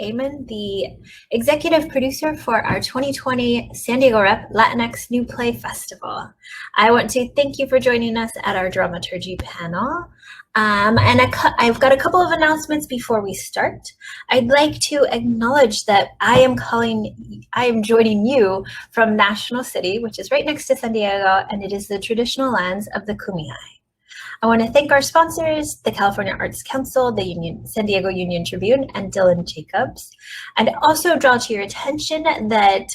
Amon, the executive producer for our 2020 San Diego Rep Latinx New Play Festival. I want to thank you for joining us at our dramaturgy panel. I've got a couple of announcements before we start. I'd like to acknowledge that I am joining you from National City, which is right next to San Diego, and it is the traditional lands of the Kumeyaay. I want to thank our sponsors, the California Arts Council, the San Diego Union Tribune, and Dylan Jacobs. And also draw to your attention that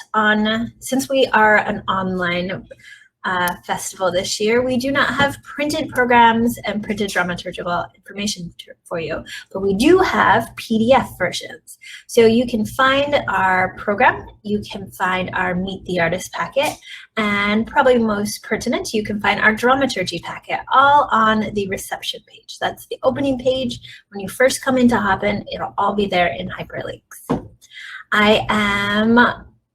since we are an online festival this year, we do not have printed programs and printed dramaturgical information for you, but we do have PDF versions. So you can find our program, you can find our Meet the Artist packet, and probably most pertinent, you can find our dramaturgy packet all on the reception page. That's the opening page. When you first come into Hopin, it'll all be there in hyperlinks. I am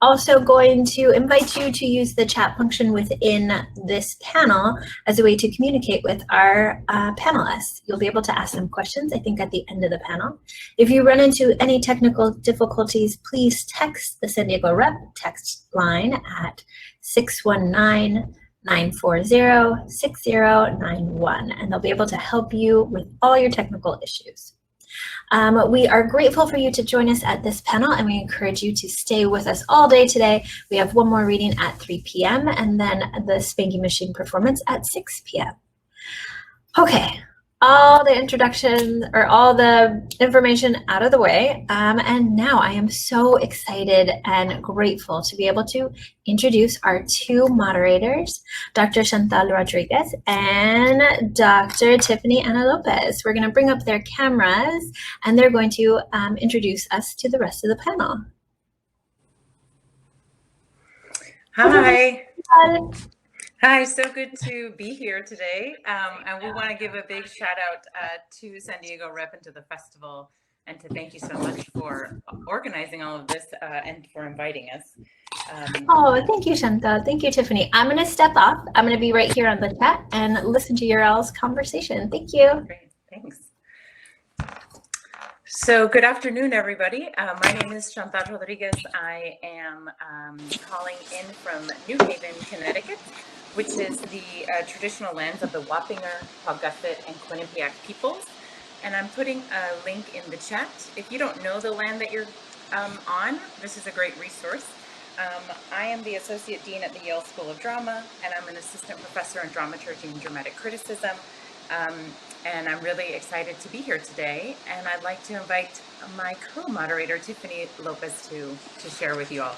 also going to invite you to use the chat function within this panel as a way to communicate with our panelists. You'll be able to ask them questions, I think, at the end of the panel. If you run into any technical difficulties, please text the San Diego Rep text line at 619-940-6091, and they'll be able to help you with all your technical issues. We are grateful for you to join us at this panel, and we encourage you to stay with us all day today. We have one more reading at 3 p.m. and then the Spanky Machine performance at 6 p.m. Okay, all the introduction or all the information out of the way, and now I am so excited and grateful to be able to introduce our two moderators, Dr. Chantal Rodriguez and Dr. Tiffany Lopez. We're going to bring up their cameras and they're going to introduce us to the rest of the panel. Hi. Hi, so good to be here today. And we want to give a big shout out to San Diego Rep and to the festival, and to thank you so much for organizing all of this and for inviting us. Oh, thank you, Chantal. Thank you, Tiffany. I'm going to step off. I'm going to be right here on the chat and listen to your all's conversation. Thank you. Great, thanks. So good afternoon, everybody. My name is Chantal Rodriguez. I am calling in from New Haven, Connecticut, which is the traditional lands of the Wapinger, Paugussett, and Quinnipiac peoples. And I'm putting a link in the chat. If you don't know the land that you're on, this is a great resource. I am the Associate Dean at the Yale School of Drama, and I'm an Assistant Professor in Dramaturgy and Dramatic Criticism. And I'm really excited to be here today. And I'd like to invite my co-moderator, Tiffany Lopez, to share with you all.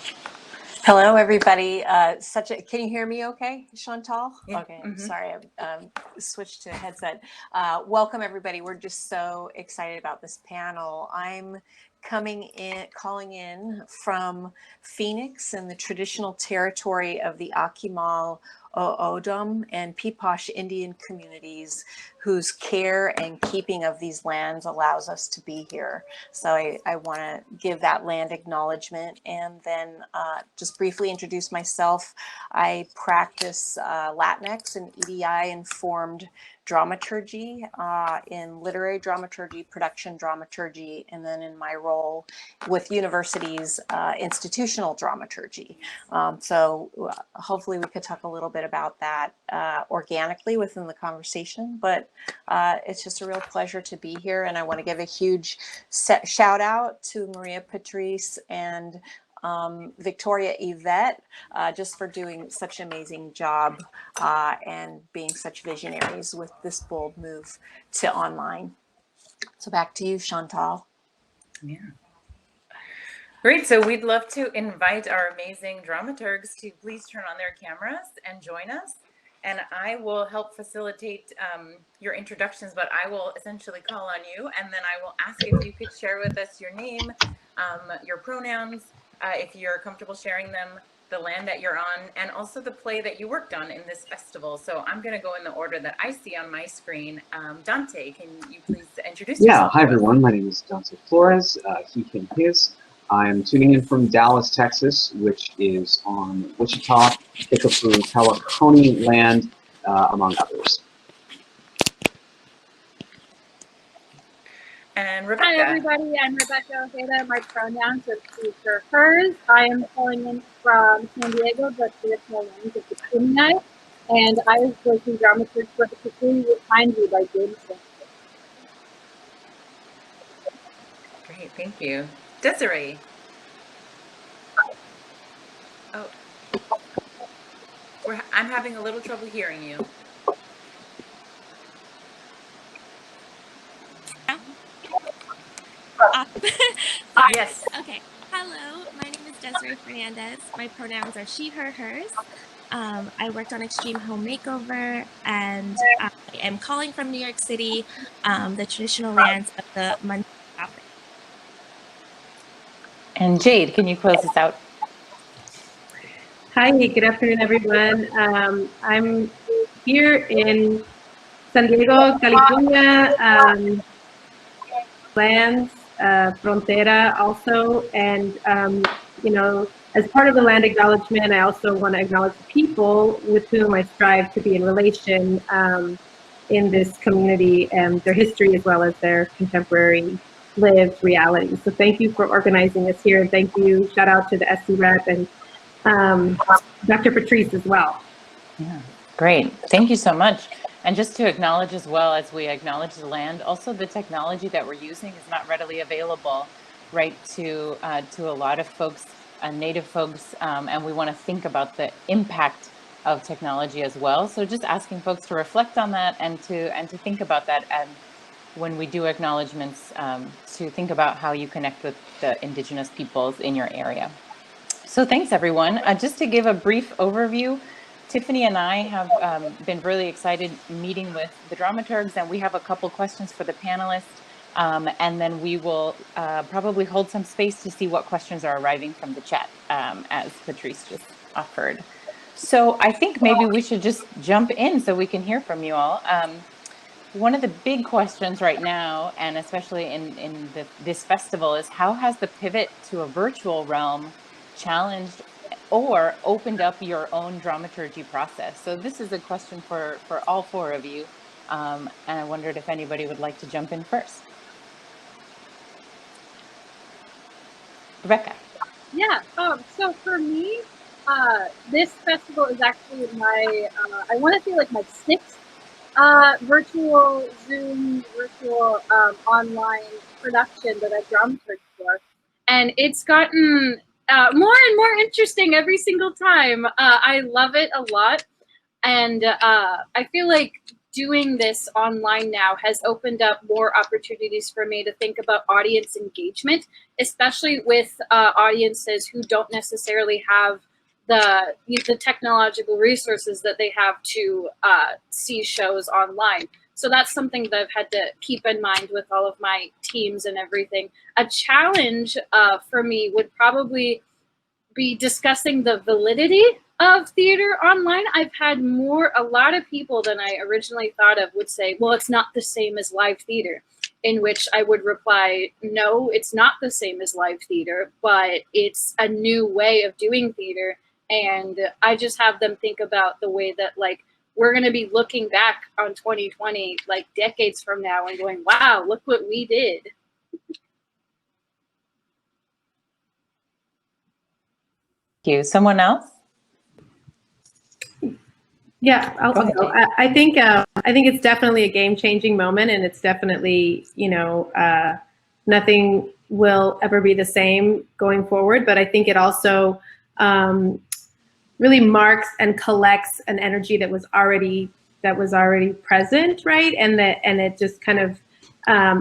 Hello, everybody. Can you hear me okay, Chantal? Yeah. Okay, I'm sorry, I switched to a headset. Welcome, everybody. We're just so excited about this panel. I'm calling in from Phoenix in the traditional territory of the Akimal, O'odham, and Peeposh Indian communities, whose care and keeping of these lands allows us to be here. So I want to give that land acknowledgement, and then just briefly introduce myself. I practice Latinx and EDI-informed dramaturgy in literary dramaturgy, production dramaturgy, and then in my role with universities, institutional dramaturgy. So hopefully we could talk a little bit about that organically within the conversation, but it's just a real pleasure to be here. And I want to give a huge shout out to Maria Patrice and Victoria Yvette, just for doing such an amazing job and being such visionaries with this bold move to online. So back to you, Chantal. Yeah. Great. So we'd love to invite our amazing dramaturgs to please turn on their cameras and join us. And I will help facilitate your introductions, but I will essentially call on you, and then I will ask if you could share with us your name, your pronouns, if you're comfortable sharing them, the land that you're on, and also the play that you worked on in this festival. So I'm going to go in the order that I see on my screen. Dante, can you please introduce yourself? Yeah, hi everyone. My name is Dante Flores, he, him, his. I'm tuning in from Dallas, Texas, which is on Wichita, Kickapoo, Peliconey land, among others. And Hi, Rebecca. everybody. I'm Rebecca Ojeda. My pronouns are she, her, hers. I am calling in from San Diego, the traditional lands of the Gemini. And I was working dramaturgy for the Kukui with Kindly by Jade. Great, thank you. Desiree. Oh, I'm having a little trouble hearing you. Yes. Okay. Hello, my name is Desiree Fernandez. My pronouns are she, her, hers. I worked on Extreme Home Makeover, and I am calling from New York City, the traditional lands of the Montana Valley. And Jade, can you close this out? Hi, good afternoon, everyone. I'm here in San Diego, California, lands, frontera also, and you know, as part of the land acknowledgement, I also want to acknowledge the people with whom I strive to be in relation in this community and their history as well as their contemporary lived reality. So thank you for organizing us here, and thank you, shout out to the SC Rep and Dr. Patrice as well. Yeah, great. Thank you so much. And just to acknowledge as well as we acknowledge the land, also the technology that we're using is not readily available, right, to a lot of folks, Native folks, and we want to think about the impact of technology as well. So just asking folks to reflect on that and to think about that, and when we do acknowledgements, to think about how you connect with the Indigenous peoples in your area. So thanks, everyone. Just to give a brief overview, Tiffany and I have been really excited meeting with the dramaturgs, and we have a couple questions for the panelists, and then we will probably hold some space to see what questions are arriving from the chat, as Patrice just offered. So I think maybe we should just jump in so we can hear from you all. One of the big questions right now, and especially in this festival, is how has the pivot to a virtual realm challenged or opened up your own dramaturgy process? So this is a question for all four of you, and I wondered if anybody would like to jump in first. Rebecca. Yeah, so for me, this festival is actually my, I want to say like my sixth virtual Zoom, virtual online production that I've dramaturged for. And it's gotten more and more interesting every single time. I love it a lot. And I feel like doing this online now has opened up more opportunities for me to think about audience engagement, especially with audiences who don't necessarily have the technological resources that they have to see shows online. So that's something that I've had to keep in mind with all of my teams and everything. A challenge for me would probably be discussing the validity of theater online. I've had a lot of people than I originally thought of would say, well, it's not the same as live theater, in which I would reply, no, it's not the same as live theater, but it's a new way of doing theater. And I just have them think about the way that like, we're going to be looking back on 2020, like decades from now and going, wow, look what we did. Thank you. Someone else? Yeah, I'll Go ahead, go. Jade. I think it's definitely a game-changing moment, and it's definitely, you know, nothing will ever be the same going forward. But I think it also really marks and collects an energy that was already present, right? And it just kind of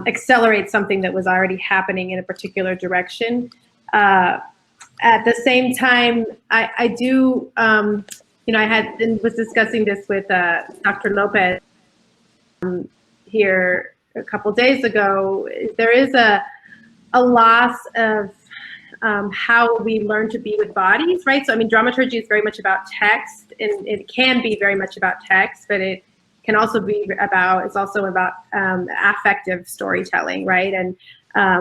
accelerates something that was already happening in a particular direction. At the same time, I do. You know, was discussing this with Dr. Lopez here a couple days ago. There is a loss of how we learn to be with bodies, right? So, I mean, dramaturgy is very much about text, and it can be very much about text, but it can also be it's also about affective storytelling, right? And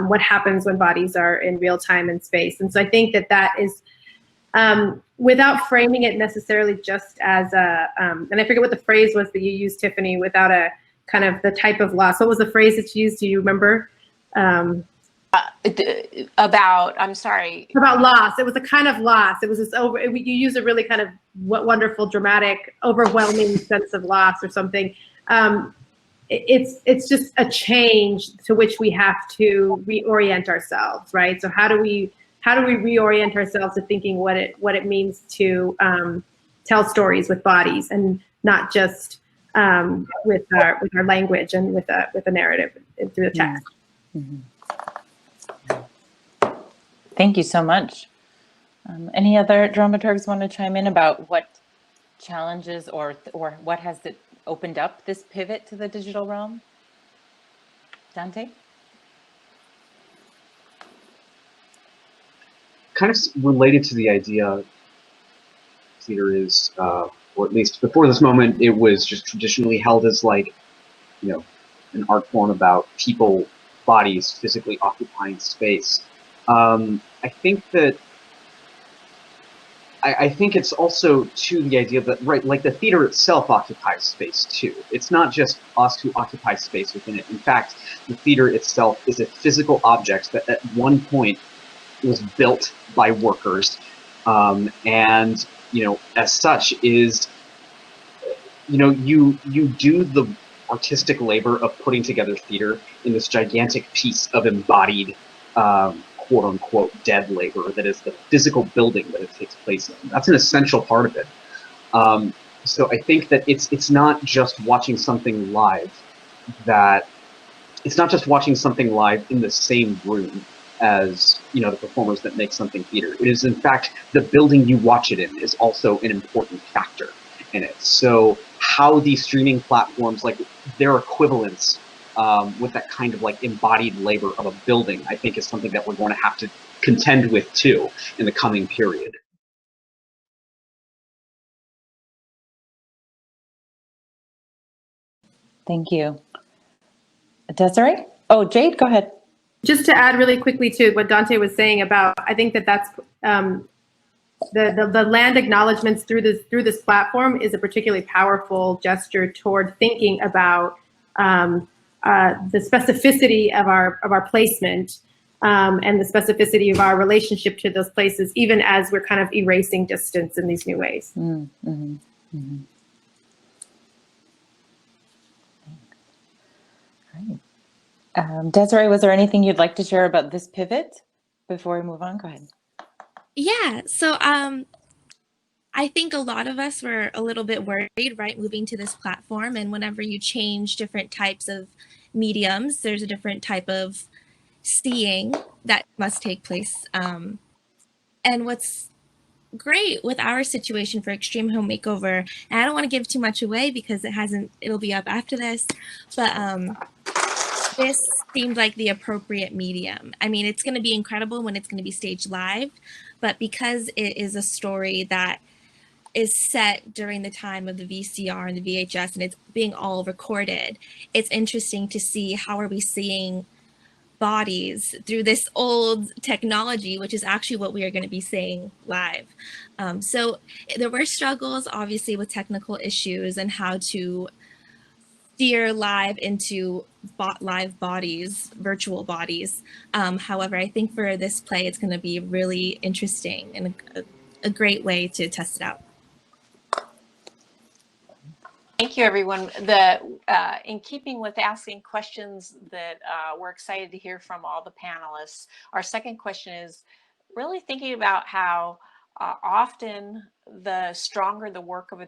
what happens when bodies are in real time and space. And so I think that is, without framing it necessarily just as and I forget what the phrase was that you used, Tiffany, without a kind of the type of loss. What was the phrase that you used? Do you remember? I'm sorry. About loss. It was a kind of loss. It was this you use a really kind of wonderful, dramatic, overwhelming sense of loss or something. It's just a change to which we have to reorient ourselves, right? So how do we reorient ourselves to thinking what it means to tell stories with bodies and not just with our language and with a narrative through the text. Mm-hmm. Thank you so much. Any other dramaturgs want to chime in about what challenges or what has it opened up this pivot to the digital realm? Dante? Kind of related to the idea, theater is, or at least before this moment, it was just traditionally held as like, you know, an art form about people, bodies, physically occupying space. I think that I think it's also to the idea that, right, like the theater itself occupies space too. It's not just us who occupy space within it. In fact, the theater itself is a physical object that at one point was built by workers, and you know, as such is, you know, you do the artistic labor of putting together theater in this gigantic piece of embodied quote unquote dead labor that is the physical building that it takes place in. That's an essential part of it. So I think that it's not just watching something live, that it's not just watching something live in the same room as, you know, the performers that make something theater. It is in fact the building you watch it in is also an important factor in it. So how these streaming platforms, like their equivalents with that kind of like embodied labor of a building, I think is something that we're going to have to contend with too in the coming period. Thank you. Desiree? Oh, Jade, go ahead. Just to add really quickly to what Dante was saying about, I think that's the land acknowledgements through this platform is a particularly powerful gesture toward thinking about the specificity of our placement and the specificity of our relationship to those places, even as we're kind of erasing distance in these new ways. Mm-hmm. Mm-hmm. Right. Desiree, was there anything you'd like to share about this pivot before we move on? Go ahead. Yeah, so I think a lot of us were a little bit worried, right, moving to this platform. And whenever you change different types of mediums, there's a different type of seeing that must take place. And what's great with our situation for Extreme Home Makeover, and I don't want to give too much away because it'll be up after this, but this seemed like the appropriate medium. I mean, it's going to be incredible when it's going to be staged live, but because it is a story that is set during the time of the VCR and the VHS and it's being all recorded, it's interesting to see how are we seeing bodies through this old technology, which is actually what we are going to be seeing live. So there were struggles, obviously, with technical issues and how to steer live into live bodies, virtual bodies. However, I think for this play, it's going to be really interesting and a great way to test it out. Thank you, everyone. In keeping with asking questions that we're excited to hear from all the panelists, our second question is really thinking about how often the stronger the work of a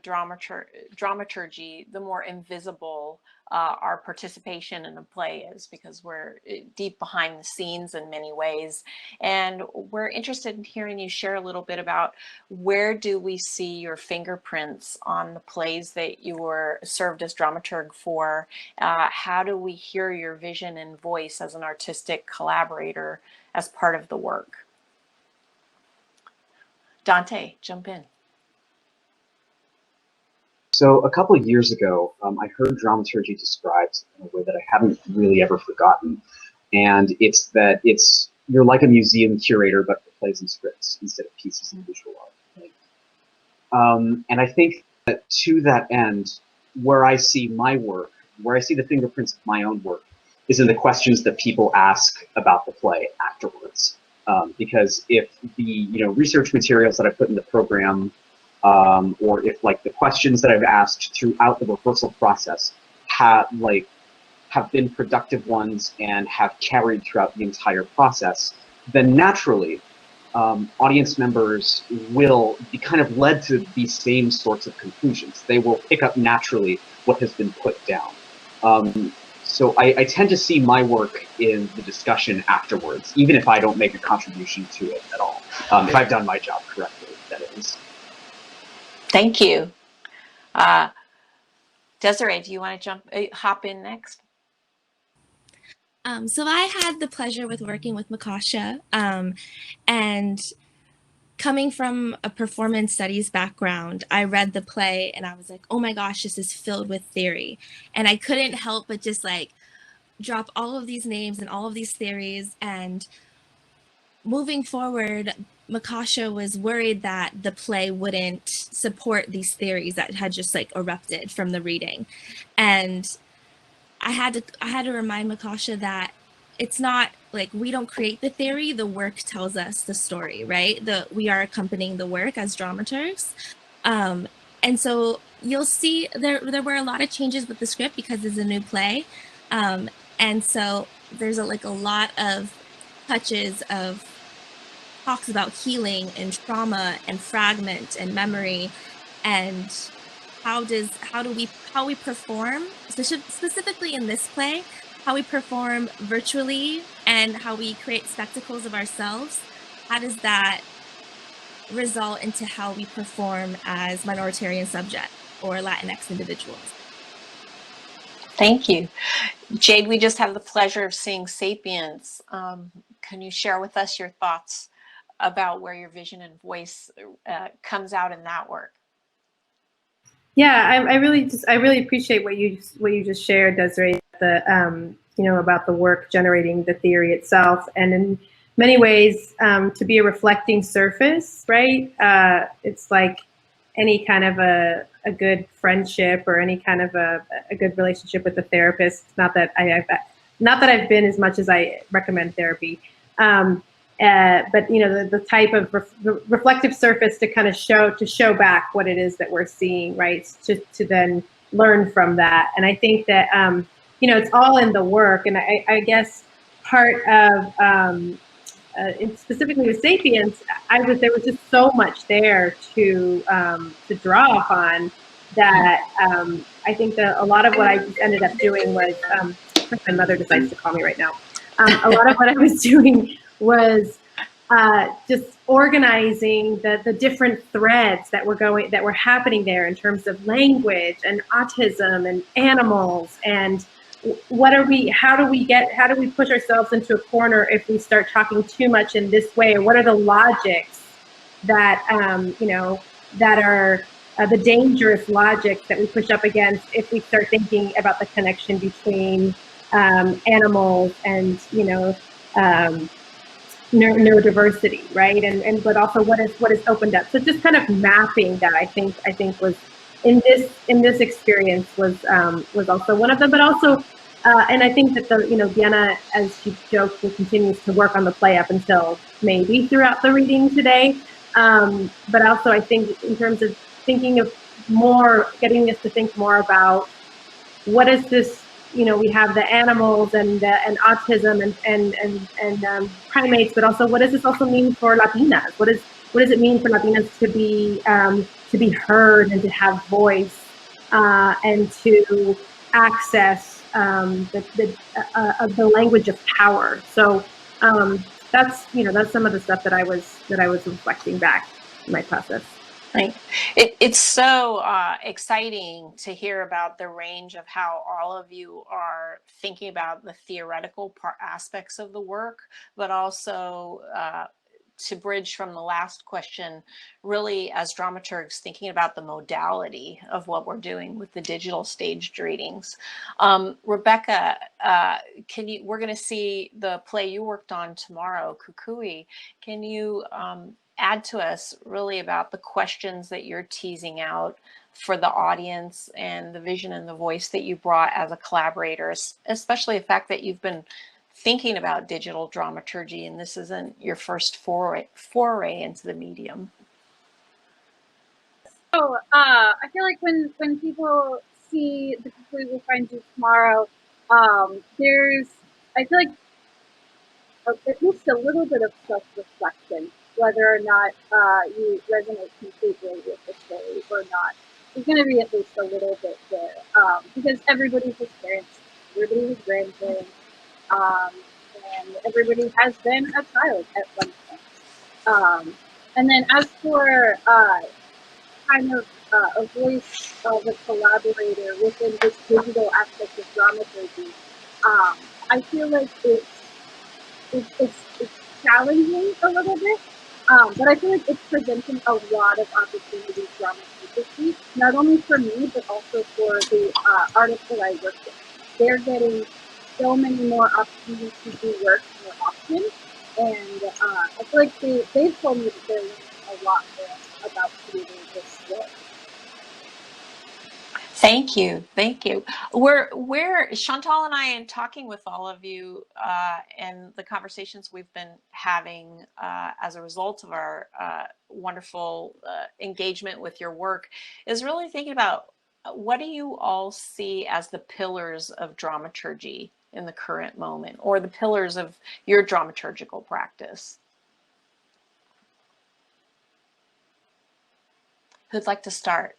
dramaturgy, the more invisible our participation in a play is, because we're deep behind the scenes in many ways. And we're interested in hearing you share a little bit about where do we see your fingerprints on the plays that you were served as dramaturg for? How do we hear your vision and voice as an artistic collaborator as part of the work? Dante, jump in. So a couple of years ago, I heard dramaturgy described in a way that I haven't really ever forgotten. And it's that you're like a museum curator, but for plays and scripts instead of pieces of visual art. And I think that to that end, where I see my work, where I see the fingerprints of my own work, is in the questions that people ask about the play afterwards. Because if the research materials that I put in the program, or if like the questions that I've asked throughout the rehearsal process have been productive ones and have carried throughout the entire process, then naturally audience members will be kind of led to these same sorts of conclusions. They will pick up naturally what has been put down. So I tend to see my work in the discussion afterwards, even if I don't make a contribution to it at all. If I've done my job correctly, that is. Thank you. Desiree, do you want to hop in next? So I had the pleasure with working with Makasha, and coming from a performance studies background, I read the play and I was like, oh my gosh, this is filled with theory. And I couldn't help but just like drop all of these names and all of these theories. And moving forward, Makasha was worried that the play wouldn't support these theories that had just like erupted from the reading. And I had to remind Makasha that it's not like we don't create the theory, the work tells us the story, right? We are accompanying the work as dramaturgs. And so you'll see there were a lot of changes with the script because it's a new play. And so there's a lot of touches of talks about healing and trauma and fragment and memory, and how we perform, specifically in this play, how we perform virtually and how we create spectacles of ourselves. How does that result into how we perform as minoritarian subjects or Latinx individuals? Thank you. Jade, we just had the pleasure of seeing Sapiens. Can you share with us your thoughts about where your vision and voice comes out in that work? Yeah, I really appreciate what you just shared, Desiree. About the work generating the theory itself, and in many ways, to be a reflecting surface, right? It's like any kind of a good friendship or any kind of a good relationship with a therapist. Not that I've been as much as I recommend therapy. But the type of reflective surface to kind of show back what it is that we're seeing, right? To then learn from that. And I think that it's all in the work. And I guess part of specifically with Sapiens, there was just so much there to draw upon that I think that a lot of what I just ended up doing was my mother decides to call me right now. A lot of what I was doing was just organizing the different threads that were happening there in terms of language and autism and animals and how do we push ourselves into a corner if we start talking too much in this way, or what are the logics that that are the dangerous logics that we push up against if we start thinking about the connection between animals and neurodiversity, right? And but also what is opened up. So just kind of mapping that I think was in this experience was also one of them, but also and I think that Vienna, as she joked, continues to work on the play up until maybe throughout the reading today. But also I think in terms of thinking of getting us to think more about what is this. We have the animals and autism and primates, but also what does this also mean for Latinas? What does it mean for Latinas to be heard and to have voice and to access the language of power? So that's some of the stuff that I was reflecting back in my process. Right. It's so exciting to hear about the range of how all of you are thinking about the theoretical aspects of the work, but also to bridge from the last question, really as dramaturgs thinking about the modality of what we're doing with the digital staged readings. Rebecca, we're going to see the play you worked on tomorrow, Kukui. Can you add to us really about the questions that you're teasing out for the audience and the vision and the voice that you brought as a collaborator, especially the fact that you've been thinking about digital dramaturgy and this isn't your first foray into the medium. So I feel like when people see The Conclude Will Find You Tomorrow, there's, I feel like, at least a little bit of self-reflection, whether or not you resonate completely with the story or not. There's going to be at least a little bit there, because everybody has parents, everybody has grandparents, and everybody has been a child at one point. And then as for kind of a voice of a collaborator within this digital aspect of dramaturgy, I feel like it's challenging a little bit, but I feel like it's presenting a lot of opportunities dramaturgically, not only for me, but also for the artists that I work with. They're getting so many more opportunities to do work more often, and I feel like they've told me that they're learning a lot more about creating this work. Thank you. Thank you. We're Chantal and I, in talking with all of you and the conversations we've been having as a result of our wonderful engagement with your work, is really thinking about what do you all see as the pillars of dramaturgy in the current moment, or the pillars of your dramaturgical practice? Who'd like to start?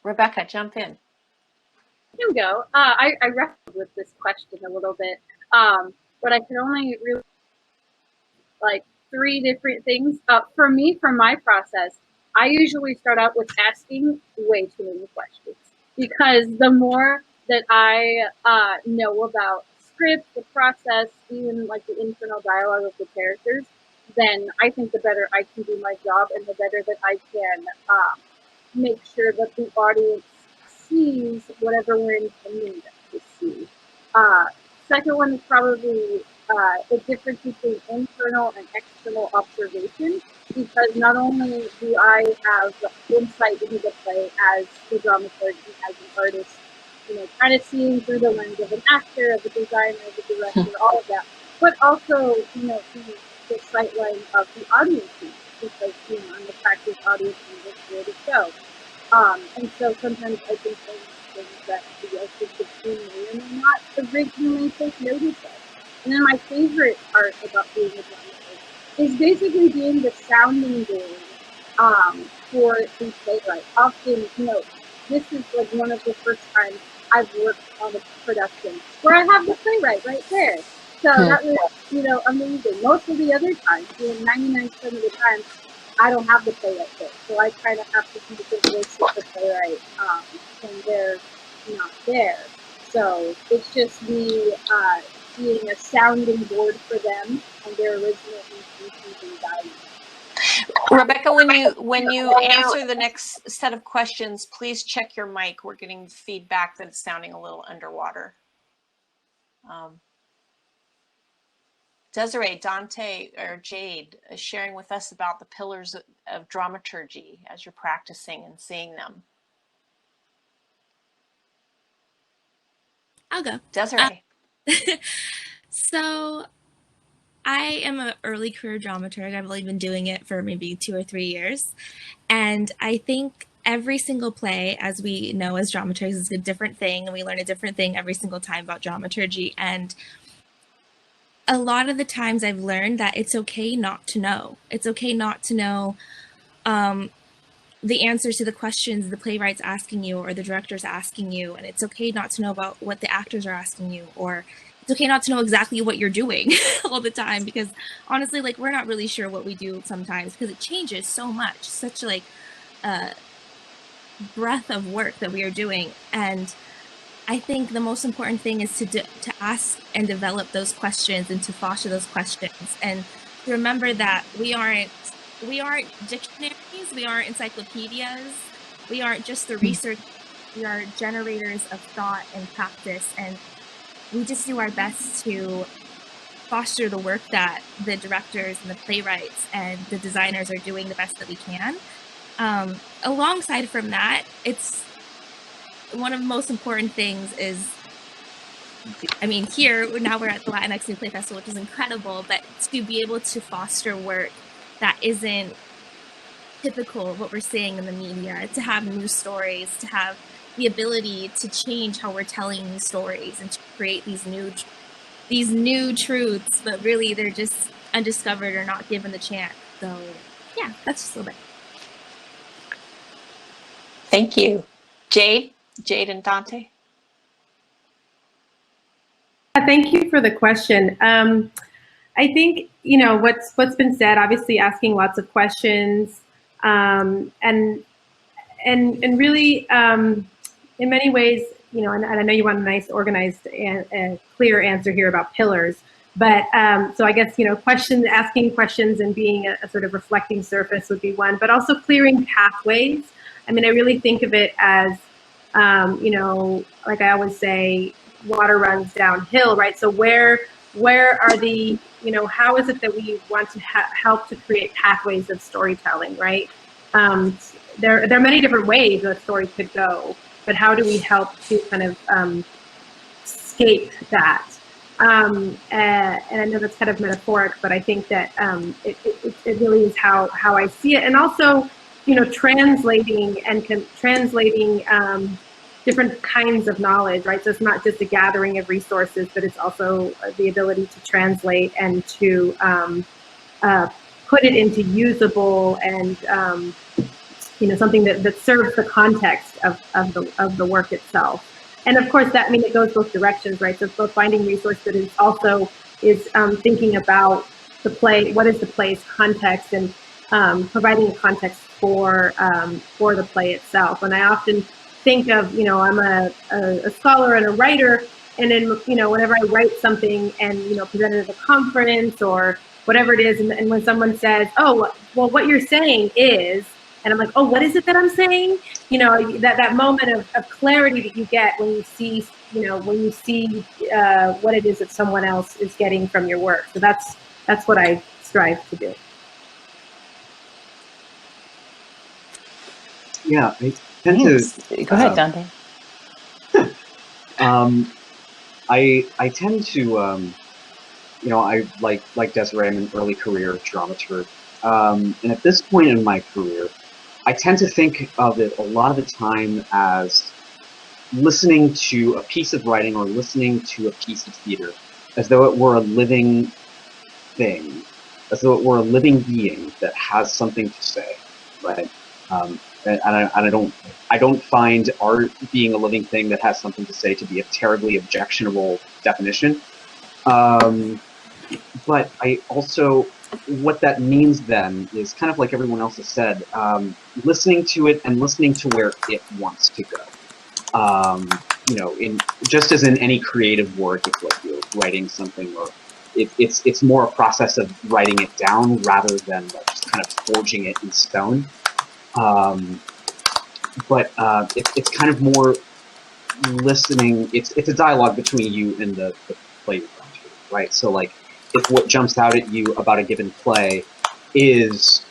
Rebecca, jump in. You can go. I wrestled with this question a little bit, but I can only really like three different things. For me, for my process, I usually start out with asking way too many questions, because the more that I know about script, the process, even like the internal dialogue of the characters, then I think the better I can do my job, and the better that I can make sure that the audience sees whatever we're intending them to see. Second one is probably the difference between internal and external observation, because not only do I have insight into the play as the dramaturg and as an artist, kind of seeing through the lens of an actor, of a designer, of a director, all of that, but also, the sightline of the audience, because, I'm the practice audience and the creative show. And so sometimes I think things that the artistic team may or may not originally take notice of. And then my favorite part about being a dramaturg is basically being the sounding board for the playwright. Often, this is like one of the first times I've worked on a production where I have the playwright right there. So that was, amazing. Most of the other times, 99% of the time, I don't have the playwright there. So I kind of have to be the voice of the playwright when they're not there. So it's just me being a sounding board for them and their original intentions and values. Rebecca, when you answer the next set of questions, please check your mic. We're getting feedback that it's sounding a little underwater. Desiree, Dante, or Jade sharing with us about the pillars of dramaturgy as you're practicing and seeing them. I'll go. Desiree. So I am an early career dramaturg. I've only been doing it for maybe 2 or 3 years. And I think every single play, as we know as dramaturgs, is a different thing. And we learn a different thing every single time about dramaturgy. And a lot of the times I've learned that it's okay not to know. It's okay not to know the answers to the questions the playwright's asking you or the director's asking you. And it's okay not to know about what the actors are asking you, or it's okay not to know exactly what you're doing all the time, because honestly, like, we're not really sure what we do sometimes because it changes so much, such like breadth of work that we are doing. And I think the most important thing is to ask and develop those questions and to foster those questions, and to remember that we aren't dictionaries, we aren't encyclopedias, we aren't just the research, we are generators of thought and practice, and we just do our best to foster the work that the directors and the playwrights and the designers are doing the best that we can. Alongside from that, it's one of the most important things is, I mean, here, now we're at the Latinx New Play Festival, which is incredible, but to be able to foster work that isn't typical of what we're seeing in the media, to have new stories, to have the ability to change how we're telling these stories and to create these new truths, but really they're just undiscovered or not given the chance. So yeah, that's just a little bit. Thank you. Jade and Dante. Thank you for the question. I think, you know, what's been said, obviously asking lots of questions, and really, in many ways, you know, and I know you want a nice, organized, and clear answer here about pillars, but so I guess, you know, asking questions and being a sort of reflecting surface would be one, but also clearing pathways. I mean, I really think of it as, you know, like I always say, water runs downhill, right? So where are the, you know, how is it that we want to help to create pathways of storytelling, right? There are many different ways a story could go, but how do we help to kind of escape that? And I know that's kind of metaphoric, but I think that it really is how I see it. And also, you know, translating different kinds of knowledge, right? So it's not just a gathering of resources, but it's also the ability to translate and to put it into usable and you know, something that serves the context of the work itself. And of course, that, I mean, it goes both directions, right? So it's both finding resource, but it's also thinking about the play. What is the play's context, and providing a context for the play itself. And I often think of, you know, I'm a scholar and a writer, and then, you know, whenever I write something and, you know, present it at a conference or whatever it is, and when someone says, oh, well, what you're saying is, and I'm like, oh, what is it that I'm saying? You know, that moment of clarity that you get when you see, you know, what it is that someone else is getting from your work. So that's what I strive to do. Yeah, I tend to Go ahead, Dante. I tend to, you know, I like Desiree, I'm an early career dramaturg, and at this point in my career, I tend to think of it a lot of the time as listening to a piece of writing or listening to a piece of theater as though it were a living thing, as though it were a living being that has something to say, right? And I don't find art being a living thing that has something to say to be a terribly objectionable definition. But I also, what that means then is kind of like everyone else has said, listening to it and listening to where it wants to go. You know, just as in any creative work, it's like you're writing something, or it's more a process of writing it down rather than like just kind of forging it in stone. But it's kind of more listening. It's a dialogue between you and the play you're going to, right? So like, if what jumps out at you about a given play is,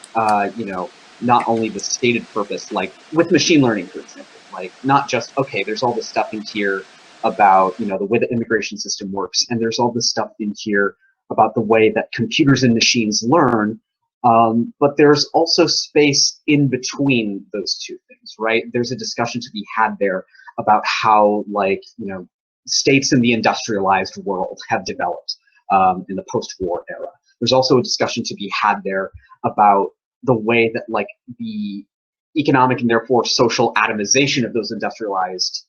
you know, not only the stated purpose, like with machine learning, for example, like not just, okay, there's all this stuff in here about, you know, the way the immigration system works, and there's all this stuff in here about the way that computers and machines learn, but there's also space in between those two things, right? There's a discussion to be had there about how, like, you know, states in the industrialized world have developed in the post-war era. There's also a discussion to be had there about the way that, like, the economic and therefore social atomization of those industrialized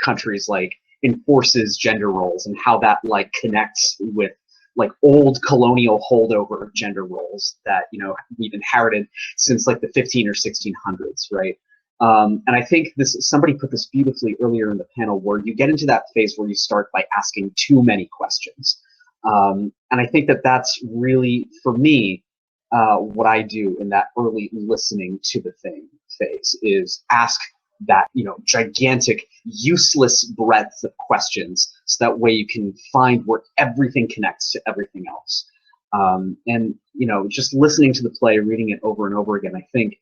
countries, like, enforces gender roles, and how that, like, connects with, like, old colonial holdover gender roles that, you know, we've inherited since, like, the 15 or 1600s, right? And I think somebody put this beautifully earlier in the panel, where you get into that phase where you start by asking too many questions. And I think that that's really, for me, what I do in that early listening to the thing phase, is ask that, you know, gigantic, useless breadth of questions, so that way you can find where everything connects to everything else. And, you know, just listening to the play, reading it over and over again, I think,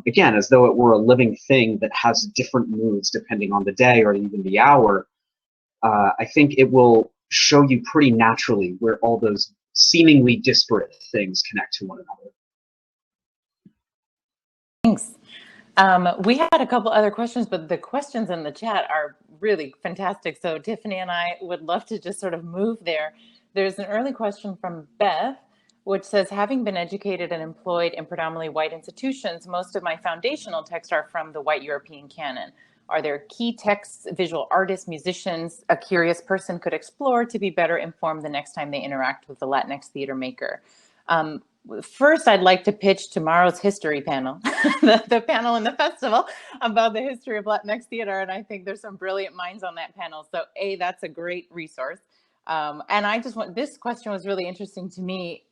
again, as though it were a living thing that has different moods depending on the day or even the hour, I think it will show you pretty naturally where all those seemingly disparate things connect to one another. Thanks. We had a couple other questions, but the questions in the chat are really fantastic. So Tiffany and I would love to just sort of move there. There's an early question from Beth, which says, having been educated and employed in predominantly white institutions, most of my foundational texts are from the white European canon. Are there key texts, visual artists, musicians, a curious person could explore to be better informed the next time they interact with the Latinx theater maker? First, I'd like to pitch tomorrow's history panel, the panel in the festival about the history of Latinx theater. And I think there's some brilliant minds on that panel. So that's a great resource. And I just want, this question was really interesting to me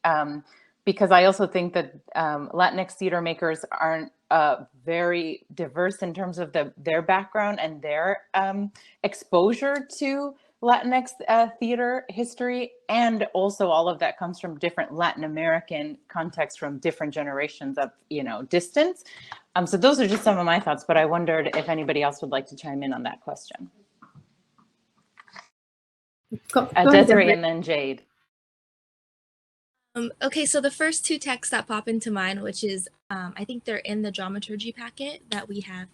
because I also think that Latinx theater makers aren't very diverse in terms of their background and their exposure to Latinx theater history, and also all of that comes from different Latin American contexts from different generations of, you know, distance. So those are just some of my thoughts, but I wondered if anybody else would like to chime in on that question. Desiree and then Jade. Okay, so the first two texts that pop into mind, which is, I think they're in the dramaturgy packet that we have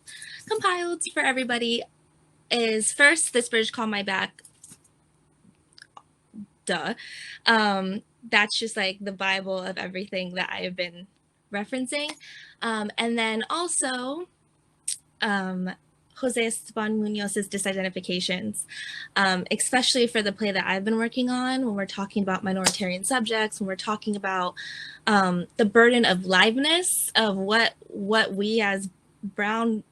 compiled for everybody, is first, This Bridge Called My Back. Duh. That's just like the Bible of everything that I have been referencing. And then also, Jose Esteban Munoz's Disidentifications, especially for the play that I've been working on, when we're talking about minoritarian subjects, when we're talking about the burden of liveness of what we as brown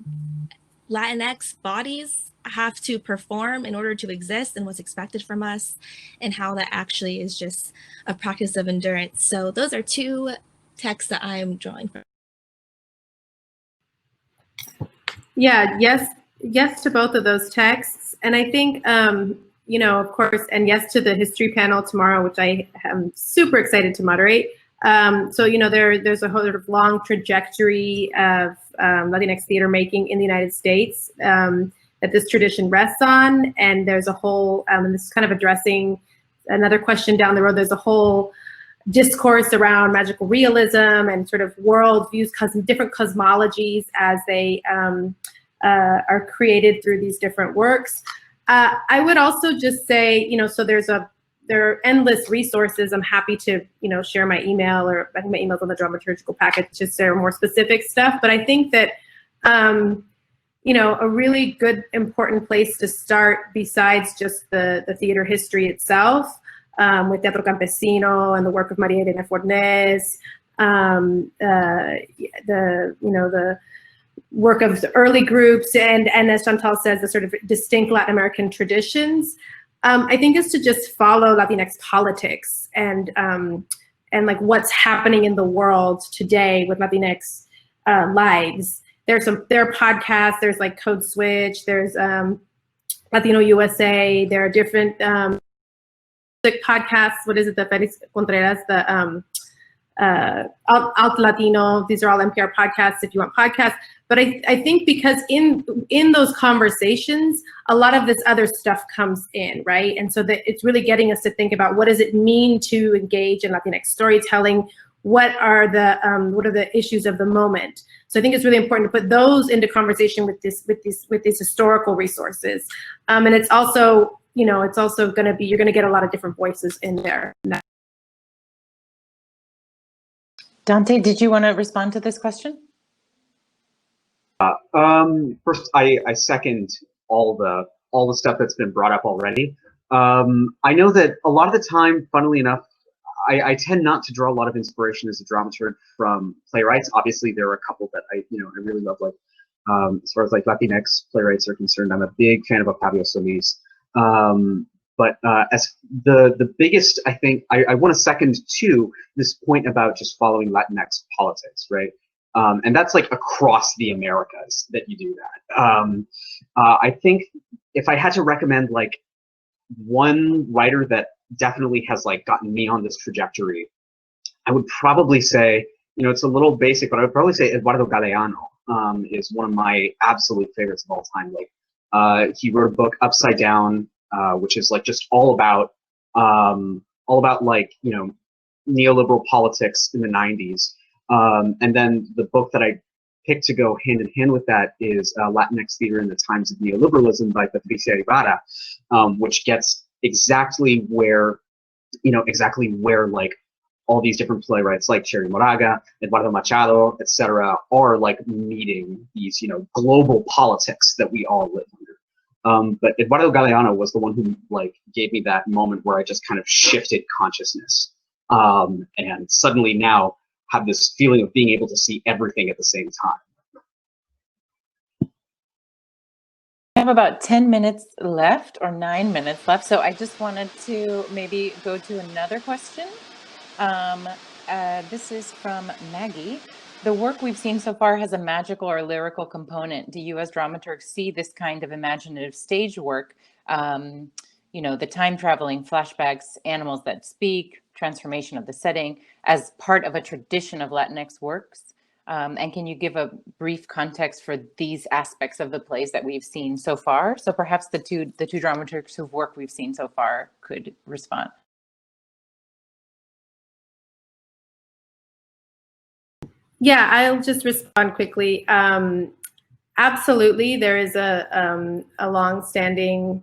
Latinx bodies have to perform in order to exist and what's expected from us, and how that actually is just a practice of endurance. So those are two texts that I'm drawing from. Yeah, yes to both of those texts. And I think, you know, of course, and yes to the history panel tomorrow, which I am super excited to moderate. So, you know, there's a whole sort of long trajectory of Latinx theater making in the United States that this tradition rests on. And there's a whole, and this is kind of addressing another question down the road, there's a whole discourse around magical realism and sort of world views, different cosmologies as they are created through these different works. I would also just say, you know, so there are endless resources. I'm happy to, you know, share my email, or I think my email's on the dramaturgical packet to share more specific stuff. But I think that, you know, a really good, important place to start, besides just the theater history itself, with Teatro Campesino and the work of Maria Elena Fornés, the work of the early groups, and as Chantal says, the sort of distinct Latin American traditions, I think is to just follow Latinx politics and like what's happening in the world today with Latinx lives. There are podcasts, there's like Code Switch, there's Latino USA, there are different podcasts. What is it? The Felix Contreras, the Alt Latino. These are all NPR podcasts if you want podcasts. But I think because in those conversations, a lot of this other stuff comes in, right? And so that it's really getting us to think about, what does it mean to engage in Latinx storytelling? What are the issues of the moment? So I think it's really important to put those into conversation with these historical resources. And it's also, you know, it's also going to be, you're going to get a lot of different voices in there. Dante, did you want to respond to this question? First, I second all the stuff that's been brought up already. I know that a lot of the time, funnily enough, I tend not to draw a lot of inspiration as a dramaturg from playwrights. Obviously, there are a couple that I really love. Like as far as like Latinx playwrights are concerned, I'm a big fan of Octavio Solis. But as the biggest, I think I want to second to this point about just following Latinx politics, right? And that's like across the Americas that you do that. I think if I had to recommend like one writer that definitely has like gotten me on this trajectory, I would probably say, you know, it's a little basic, but I would probably say Eduardo Galeano is one of my absolute favorites of all time. Like, he wrote a book, Upside Down, which is like just all about like, you know, neoliberal politics in the 90s. And then the book that I picked to go hand in hand with that is Latinx Theater in the Times of Neoliberalism by Patricia Ibarra, which gets exactly where like all these different playwrights like Cherry Moraga, Eduardo Machado, etc., are like meeting these, you know, global politics that we all live under. But Eduardo Galeano was the one who like gave me that moment where I just kind of shifted consciousness, and suddenly now have this feeling of being able to see everything at the same time. I have about 10 minutes left, or 9 minutes left, so I just wanted to maybe go to another question. This is from Maggie. The work we've seen so far has a magical or lyrical component. Do you as dramaturgs see this kind of imaginative stage work, you know, the time traveling, flashbacks, animals that speak, transformation of the setting, as part of a tradition of Latinx works? And can you give a brief context for these aspects of the plays that we've seen so far? So perhaps the two dramaturgs whose work we've seen so far could respond. Yeah, I'll just respond quickly. Absolutely, there is a long-standing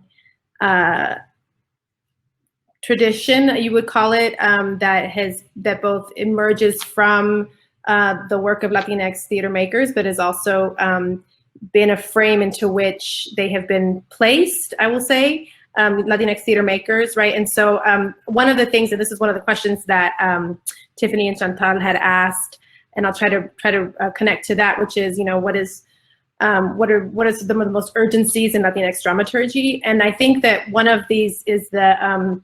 tradition, you would call it, that both emerges from the work of Latinx theater makers, but has also been a frame into which they have been placed, I will say, Latinx theater makers, right? And so one of the things, and this is one of the questions that Tiffany and Chantal had asked, and I'll try to connect to that, which is, you know, what are some of the most urgencies in Latinx dramaturgy? And I think that one of these is the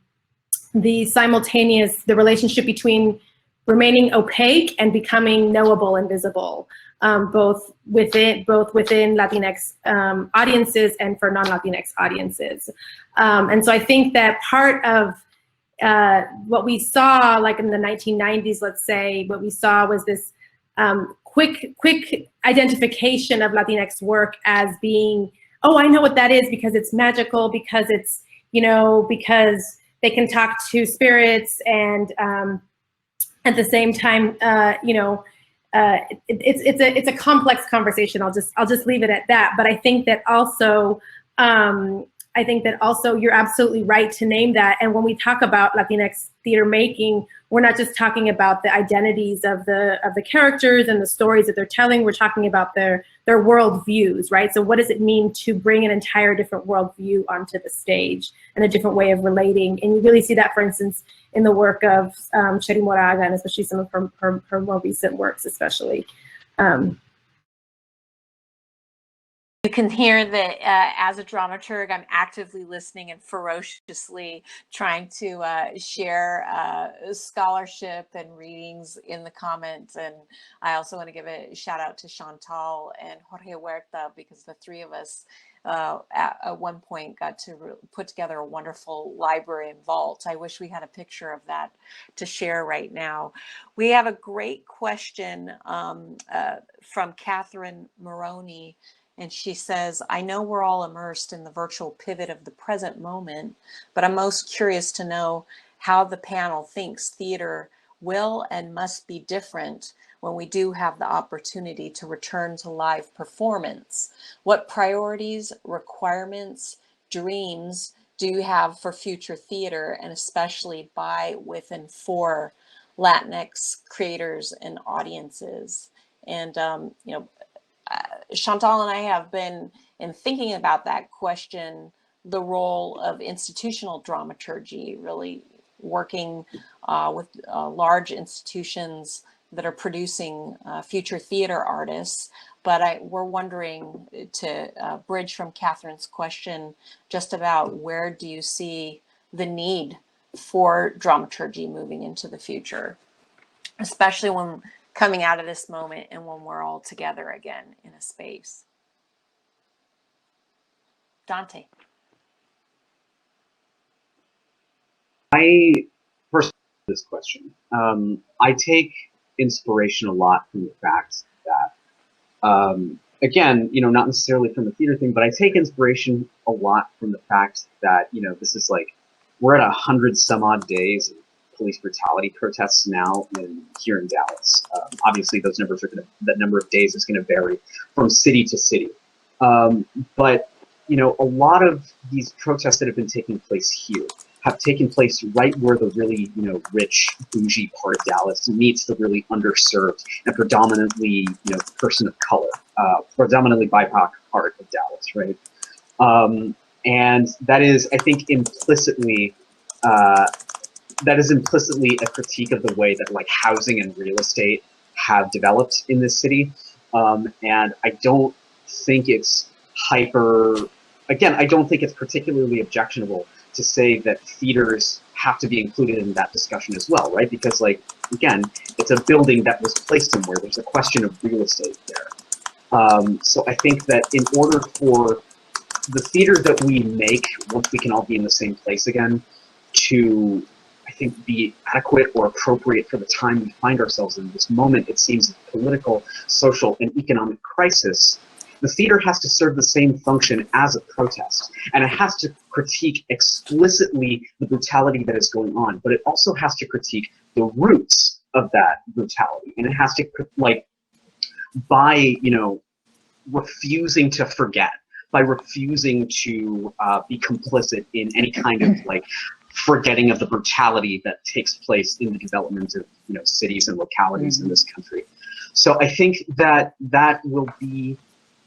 relationship between remaining opaque and becoming knowable and visible, both within Latinx audiences and for non-Latinx audiences. And so I think that part of what we saw, like in the 1990s, let's say, what we saw was this quick identification of Latinx work as being, oh, I know what that is because it's magical, because it's, you know, because they can talk to spirits, and at the same time, you know, it's a complex conversation. I'll just leave it at that. But I think that also you're absolutely right to name that. And when we talk about Latinx theater making, we're not just talking about the identities of the characters and the stories that they're telling. We're talking about their world views, right? So what does it mean to bring an entire different world view onto the stage and a different way of relating? And you really see that, for instance, in the work of Cherry Moraga, and especially some of her more recent works, especially. You can hear that as a dramaturg, I'm actively listening and ferociously trying to share scholarship and readings in the comments. And I also want to give a shout out to Chantal and Jorge Huerta, because the three of us at one point got to put together a wonderful library and vault. I wish we had a picture of that to share right now. We have a great question from Catherine Maroney. And she says, I know we're all immersed in the virtual pivot of the present moment, but I'm most curious to know how the panel thinks theater will and must be different when we do have the opportunity to return to live performance. What priorities, requirements, dreams do you have for future theater, and especially by, with, and for Latinx creators and audiences? And, you know, Chantal and I have been, in thinking about that question, the role of institutional dramaturgy, really working with large institutions that are producing future theater artists. But we're wondering, to bridge from Catherine's question, just about where do you see the need for dramaturgy moving into the future, especially when coming out of this moment and when we're all together again in a space. Dante. I first this question. I take inspiration a lot from the fact that, again, not necessarily from the theater thing, but I take inspiration a lot from the fact that, this is like, we're at 100 some odd days of police brutality protests now here in Dallas. Obviously, those numbers that number of days is going to vary from city to city. But, a lot of these protests that have been taking place here have taken place right where the really, rich, bougie part of Dallas meets the really underserved and predominantly, person of color, predominantly BIPOC part of Dallas, right? And that is, I think, implicitly a critique of the way that like housing and real estate have developed in this city. And I don't think it's I don't think it's particularly objectionable to say that theaters have to be included in that discussion as well, right? Because like, again, it's a building that was placed somewhere. There's a question of real estate there. So I think that in order for the theater that we make, once we can all be in the same place again, to, I think, be adequate or appropriate for the time we find ourselves in this moment, it seems a political, social, and economic crisis, the theater has to serve the same function as a protest, and it has to critique explicitly the brutality that is going on, but it also has to critique the roots of that brutality, and it has to, like, by, refusing to forget, by refusing to be complicit in any kind of, like, forgetting of the brutality that takes place in the development of, cities and localities in this country. So I think that that will be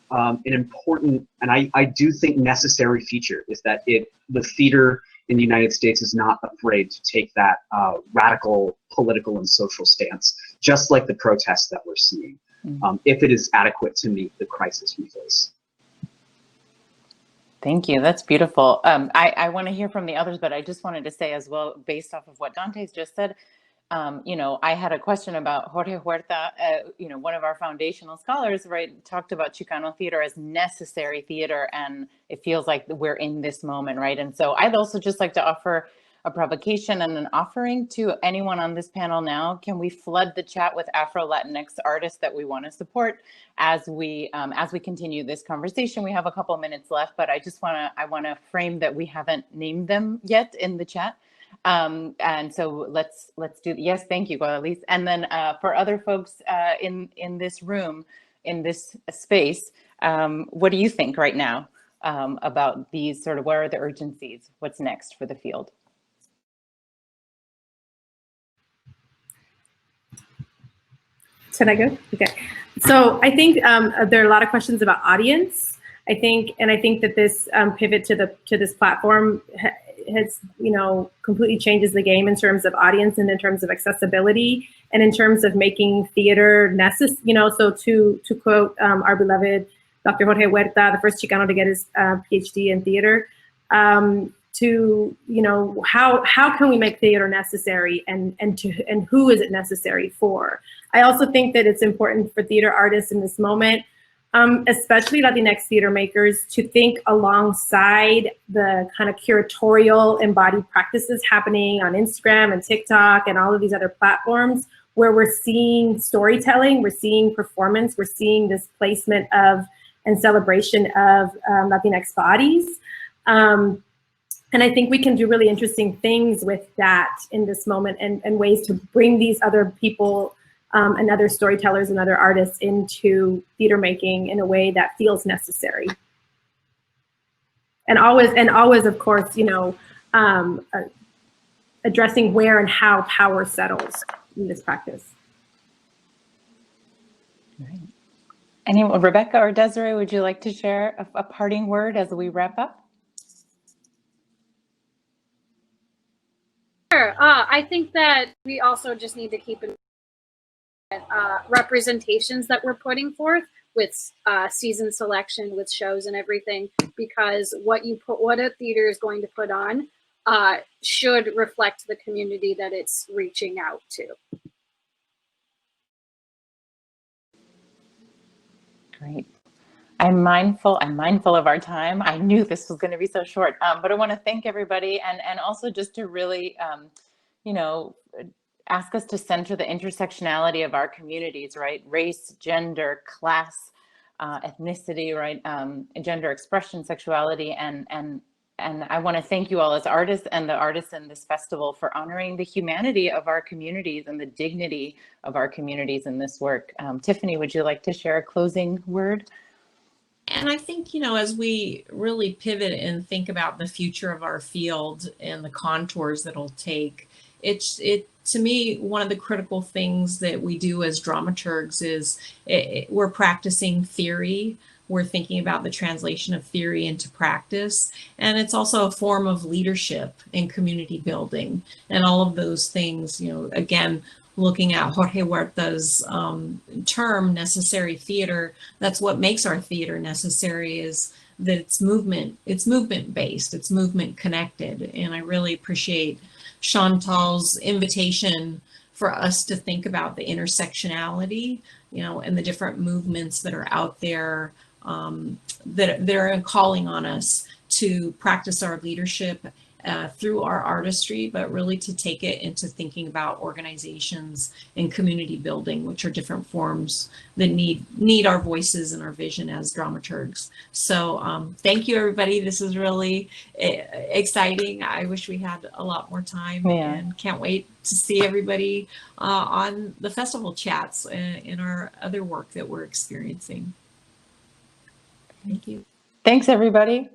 an important, and I do think necessary feature is that the theater in the United States is not afraid to take that radical political and social stance, just like the protests that we're seeing, if it is adequate to meet the crisis we face. Thank you. That's beautiful. I want to hear from the others, but I just wanted to say as well, based off of what Dante's just said, I had a question about Jorge Huerta, one of our foundational scholars, right, talked about Chicano theater as necessary theater, and it feels like we're in this moment, right? And so I'd also just like to offer a provocation and an offering to anyone on this panel now. Can we flood the chat with Afro-Latinx artists that we want to support as we continue this conversation? We have a couple of minutes left, but I want to frame that we haven't named them yet in the chat. And so let's do, yes, thank you, Guadalupe. And then for other folks in this room, in this space, what do you think right now about these sort of, what are the urgencies? What's next for the field? Should I go? Okay. So I think there are a lot of questions about audience. I think that this pivot to this platform has, completely changes the game in terms of audience and in terms of accessibility and in terms of making theater necessary. So to quote our beloved Dr. Jorge Huerta, the first Chicano to get his PhD in theater, how can we make theater necessary and who is it necessary for? I also think that it's important for theater artists in this moment, especially Latinx theater makers, to think alongside the kind of curatorial embodied practices happening on Instagram and TikTok and all of these other platforms where we're seeing storytelling, we're seeing performance, we're seeing this placement of and celebration of Latinx bodies. And I think we can do really interesting things with that in this moment and ways to bring these other people and other storytellers and other artists into theater making in a way that feels necessary. And always, of course, addressing where and how power settles in this practice. Right. Anyone, Rebecca or Desiree, would you like to share a parting word as we wrap up? Sure. I think that we also just need to keep in mind representations that we're putting forth with season selection, with shows and everything, because what a theater is going to put on should reflect the community that it's reaching out to. Great. I'm mindful of our time. I knew this was going to be so short, but I want to thank everybody and also just to really, you know, ask us to center the intersectionality of our communities, right? Race, gender, class, ethnicity, right? Gender expression, sexuality, and I want to thank you all as artists and the artists in this festival for honoring the humanity of our communities and the dignity of our communities in this work. Tiffany, would you like to share a closing word? And I think, you know, as we really pivot and think about the future of our field and the contours that it'll take, to me, one of the critical things that we do as dramaturgs is we're practicing theory. We're thinking about the translation of theory into practice. And it's also a form of leadership and community building and all of those things, you know, again, looking at Jorge Huerta's term, necessary theater, that's what makes our theater necessary, is that it's movement based, it's movement connected. And I really appreciate Chantal's invitation for us to think about the intersectionality, you know, and the different movements that are out there that are calling on us to practice our leadership through our artistry, but really to take it into thinking about organizations and community building, which are different forms that need our voices and our vision as dramaturgs. So thank you, everybody. This is really exciting. I wish we had a lot more time, and can't wait to see everybody on the festival chats and our other work that we're experiencing. Thank you. Thanks, everybody.